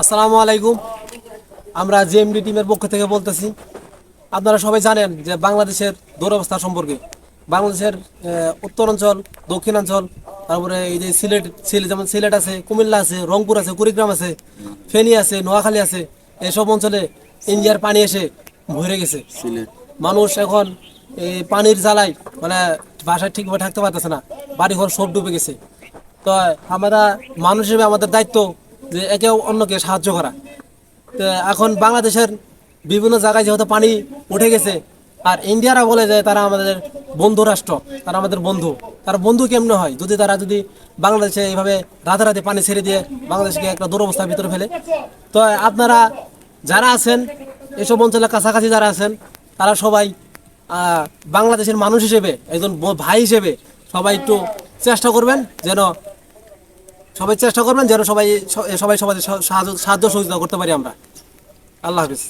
আসসালামু আলাইকুম। আমরা জেএমডি টিমের পক্ষ থেকে বলতেছি। আপনারা সবাই জানেন যে বাংলাদেশের দুরবস্থা সম্পর্কে। বাংলাদেশের উত্তরাঞ্চল, দক্ষিণাঞ্চল, তারপরে এই যে সিলেট যেমন সিলেট আছে, কুমিল্লা আছে, রংপুর আছে, কুড়িগ্রাম আছে, ফেনী আছে, নোয়াখালী আছে। এসব অঞ্চলে ইন্ডিয়ার পানি এসে ভরে গেছে। মানুষ এখন এই পানির জ্বালায় মানে বাসায় ঠিকভাবে থাকতে পারতেছে না, বাড়িঘর সব ডুবে গেছে। তো আমরা মানুষ হিসেবে আমাদের দায়িত্ব যে একে অন্যকে সাহায্য করা। তো এখন বাংলাদেশের বিভিন্ন জায়গায় যেহেতু পানি উঠে গেছে, আর ইন্ডিয়ারা বলে যে তারা আমাদের বন্ধু রাষ্ট্র, তারা আমাদের বন্ধু। তারা বন্ধু কেমনে হয় যদি তারা যদি বাংলাদেশে এইভাবে রাতারাতি পানি ছেড়ে দিয়ে বাংলাদেশকে একটা দুরবস্থার ভিতরে ফেলে। তো আপনারা যারা আছেন এসব অঞ্চলের কাছাকাছি যারা আছেন, তারা সবাই বাংলাদেশের মানুষ হিসেবে, একজন ভাই হিসেবে সবাই একটু চেষ্টা করবেন যেন সবাই সবাই সবাই সাহায্য সহযোগিতা করতে পারি আমরা। আল্লাহ হাফিজ।